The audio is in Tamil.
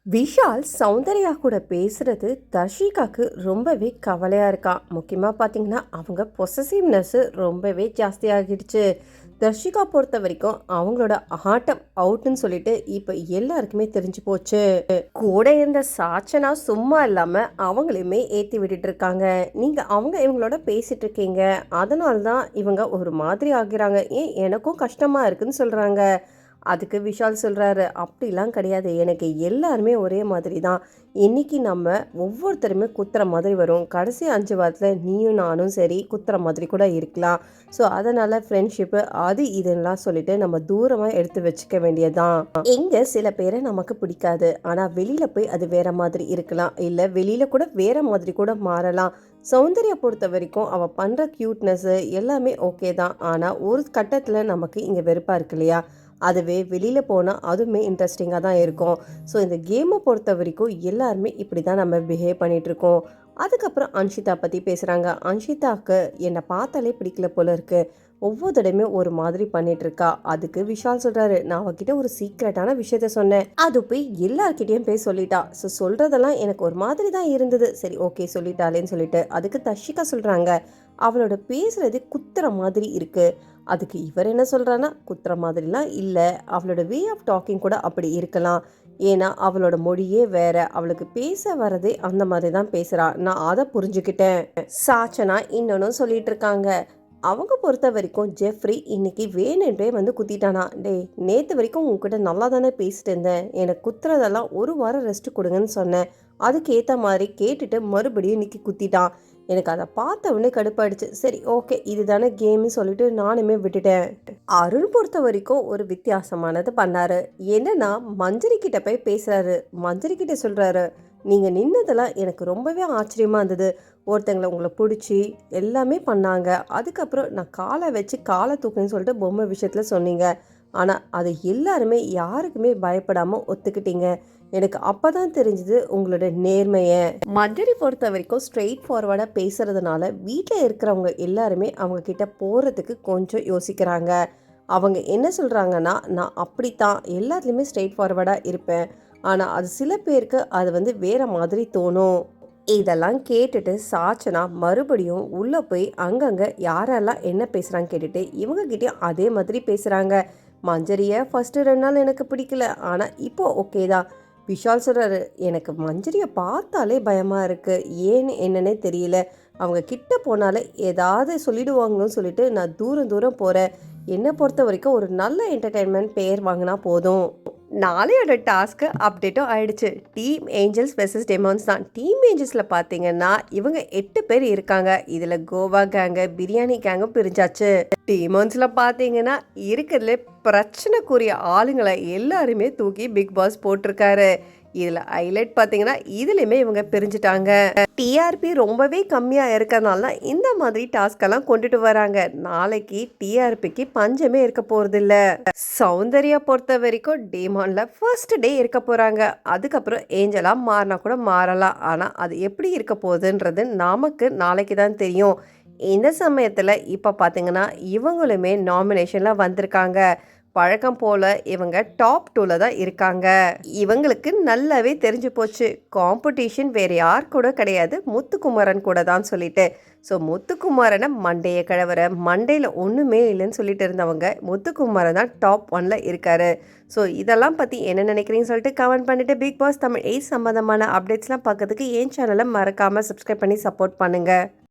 விஷால் சௌந்தர்யா கூட பேசுறது தர்ஷிகாக்கு ரொம்பவே கவலையா இருக்கா. முக்கியமாக பார்த்தீங்கன்னா அவங்க பொசசிவ்னஸ் ரொம்பவே ஜாஸ்தியாகிடுச்சு. தர்ஷிகா பொறுத்த வரைக்கும் அவங்களோட ஆட்டம் அவுட்டுன்னு சொல்லிட்டு இப்போ எல்லாருக்குமே தெரிஞ்சு போச்சு. கூட இருந்த சாச்சனா சும்மா இல்லாமல் அவங்களையுமே ஏற்றி விட்டுட்டு இருக்காங்க. நீங்கள் இவங்களோட பேசிட்டு இருக்கீங்க, அதனால தான் இவங்க ஒரு மாதிரி ஆகிறாங்க, ஏன் எனக்கும் கஷ்டமாக இருக்குன்னு சொல்கிறாங்க. அதுக்கு விஷால் சொல்கிறாரு, அப்படிலாம் கிடையாது, எனக்கு எல்லாருமே ஒரே மாதிரி தான். இன்றைக்கி நம்ம ஒவ்வொருத்தருமே குத்துற மாதிரி வரும், கடைசி 5 வாரத்தில் நீயும் நானும் சரி குத்துற மாதிரி கூட இருக்கலாம். ஸோ அதனால் ஃப்ரெண்ட்ஷிப்பு அது இதெல்லாம் சொல்லிட்டு நம்ம தூரமாக எடுத்து வச்சுக்க வேண்டியதான். எங்கே சில பேரை நமக்கு பிடிக்காது, ஆனால் வெளியில் போய் அது வேற மாதிரி இருக்கலாம், இல்லை வெளியில் கூட வேற மாதிரி கூட மாறலாம். சௌந்தர்யா பொறுத்த வரைக்கும் அவள் பண்ணுற க்யூட்னஸ்ஸு எல்லாமே ஓகே தான், ஆனால் ஒரு கட்டத்தில் நமக்கு இங்கே வெறுப்பாக இருக்கு இல்லையா. அதுவே வெளியில் போனால் அதுவுமே இன்ட்ரெஸ்டிங்காக தான் இருக்கும். ஸோ இந்த கேமை பொறுத்த வரைக்கும் எல்லாருமே இப்படி தான் நம்ம பிஹேவ் பண்ணிகிட்ருக்கோம். அதுக்கப்புறம் அன்ஷிதா பற்றி பேசுகிறாங்க. அன்ஷிதாவுக்கு என்னை பார்த்தாலே பிடிக்கல போல இருக்குது, ஒவ்வொரு தடவையுமே ஒரு மாதிரி பண்ணிகிட்ருக்கா. அதுக்கு விஷால் சொல்கிறாரு, நான் அவகிட்ட ஒரு சீக்ரெட்டான விஷயத்த சொன்னேன், அது போய் எல்லார்கிட்டேயும் போய் சொல்லிட்டா. ஸோ சொல்கிறதெல்லாம் எனக்கு ஒரு மாதிரி தான் இருந்தது, சரி ஓகே சொல்லிட்டாலேன்னு சொல்லிட்டு. அதுக்கு தர்ஷிகா சொல்கிறாங்க, அவளோட பேசுகிறது குத்துற மாதிரி இருக்குது. அதுக்கு இவர் என்ன சொல்கிறான்னா, குத்துற மாதிரிலாம் இல்லை, அவளோட வே ஆஃப் டாக்கிங் கூட அப்படி இருக்கலாம், ஏன்னா அவளோட மொழியே வேற, அவளுக்கு பேச வரதே அந்த மாதிரி தான் பேசுகிறா, நான் அதை புரிஞ்சுக்கிட்டேன். சாச்சனா இன்னொன்னும் சொல்லிட்டு இருக்காங்க. அவங்க பொறுத்த வரைக்கும் ஜெஃப்ரி இன்னைக்கு வேணுன்றே வந்து குத்திட்டானா. டே, நேற்று வரைக்கும் உங்ககிட்ட நல்லா தானே பேசிட்டு இருந்தேன், எனக்கு குத்துறதெல்லாம் ஒரு வாரம் ரெஸ்ட் கொடுங்கன்னு சொன்னேன், அதுக்கு ஏற்ற மாதிரி கேட்டுட்டு மறுபடியும் இன்னைக்கு குத்திட்டான். எனக்கு அதை பார்த்த உடனே கடுப்பாயிடுச்சு. சரி ஓகே இதுதானே கேம்னு சொல்லிட்டு நானுமே விட்டுட்டேன். அருண் பொறுத்த வரைக்கும் ஒரு வித்தியாசமானது பண்ணாரு. என்னன்னா மஞ்சரி கிட்ட போய் பேசுறாரு. மஞ்சரி கிட்ட சொல்றாரு, நீங்க நின்னதெல்லாம் எனக்கு ரொம்பவே ஆச்சரியமா இருந்தது, ஒருத்தங்களை உங்களை பிடிச்சி எல்லாமே பண்ணாங்க, அதுக்கப்புறம் நான் காலை வச்சு காலை தூக்குன்னு சொல்லிட்டு பொம்மை விஷயத்துல சொன்னீங்க, ஆனால் அதை எல்லாருமே யாருக்குமே பயப்படாமல் ஒத்துக்கிட்டீங்க. எனக்கு அப்போ தான் தெரிஞ்சுது உங்களோட நேர்மையை. மஞ்சரி பொறுத்த வரைக்கும் ஸ்ட்ரெயிட் ஃபார்வர்டாக பேசுகிறதுனால வீட்டில் இருக்கிறவங்க எல்லாருமே அவங்க கிட்ட போகிறதுக்கு கொஞ்சம் யோசிக்கிறாங்க. அவங்க என்ன சொல்கிறாங்கன்னா, நான் அப்படித்தான் எல்லாத்துலேயுமே ஸ்ட்ரெயிட் ஃபார்வர்டாக இருப்பேன், ஆனால் அது சில பேருக்கு அது வந்து வேறு மாதிரி தோணும். இதெல்லாம் கேட்டுட்டு சாச்சனா மறுபடியும் உள்ளே போய் அங்கங்கே யாரெல்லாம் என்ன பேசுகிறாங்க கேட்டுட்டு இவங்ககிட்டயும் அதே மாதிரி பேசுகிறாங்க. மஞ்சரியை ஃபஸ்ட்டு 2 நாள் எனக்கு பிடிக்கல, ஆனால் இப்போ ஓகே தான். விஷால் சொல்கிறாரு, எனக்கு மஞ்சரியை பார்த்தாலே பயமாக இருக்குது, ஏன்னு என்னன்னே தெரியல, அவங்க கிட்ட போனாலே ஏதாவது சொல்லிடுவாங்கன்னு சொல்லிட்டு நான் தூரம் தூரம் போகிறேன். என்னை பொறுத்த வரைக்கும் ஒரு நல்ல என்டர்டெயின்மெண்ட் பேர் வாங்கினா போதும். நாளையோட டாஸ்க்கு அப்டேட்டும் ஆயிடுச்சு. டீம் ஏஞ்சல்ஸ் வெர்சஸ் டெமான்ஸ் தான். டீம் ஏஞ்சல்ஸில் பார்த்தீங்கன்னா இவங்க 8 பேர் இருக்காங்க. இதில் கோவா கேங்கு, பிரியாணி கேங்கும் பிரிஞ்சாச்சு. டீமான்ஸில் பார்த்தீங்கன்னா இருக்கிறதுல பிரச்சனைக்குரிய ஆளுங்களை எல்லாருமே தூக்கி பிக் பாஸ் போட்டிருக்காரு. இதில் ஹைலைட் பார்த்தீங்கன்னா இதுலேயுமே இவங்க பிரிஞ்சுட்டாங்க. டிஆர்பி ரொம்பவே கம்மியாக இருக்கிறதுனால தான் இந்த மாதிரி டாஸ்கெல்லாம் கொண்டுட்டு வராங்க. நாளைக்கு டிஆர்பிக்கு பஞ்சமே இருக்க போகிறதில்ல. சௌந்தர்யா பொறுத்த வரைக்கும் டேமானில் ஃபர்ஸ்ட் டே இருக்க போகிறாங்க. அதுக்கப்புறம் ஏஞ்சலாக மாறினா கூட மாறலாம், ஆனால் அது எப்படி இருக்க போகுதுன்றது நமக்கு நாளைக்கு தான் தெரியும். இந்த சமயத்தில் இப்போ பார்த்தீங்கன்னா இவங்களுமே நாமினேஷனில் வந்திருக்காங்க. பழக்கம் போல் இவங்க டாப் 2ல் தான் இருக்காங்க. இவங்களுக்கு நல்லாவே தெரிஞ்சு போச்சு, காம்படிஷன் வேறு யார் கூட கிடையாது, முத்துக்குமரன் கூட தான் சொல்லிட்டு. ஸோ முத்துக்குமாரனை மண்டையை கழவர, மண்டையில் ஒன்றுமே இல்லைன்னு சொல்லிட்டு இருந்தவங்க முத்துக்குமாரன் தான் டாப் 1ல் இருக்காரு. ஸோ இதெல்லாம் பற்றி என்ன நினைக்கிறீங்கன்னு சொல்லிட்டு கமெண்ட் பண்ணிவிட்டு பிக் பாஸ் தமிழ் 8 சம்மந்தமான அப்டேட்ஸ்லாம் பார்க்கறதுக்கு என் சேனலை மறக்காமல் சப்ஸ்கிரைப் பண்ணி சப்போர்ட் பண்ணுங்கள்.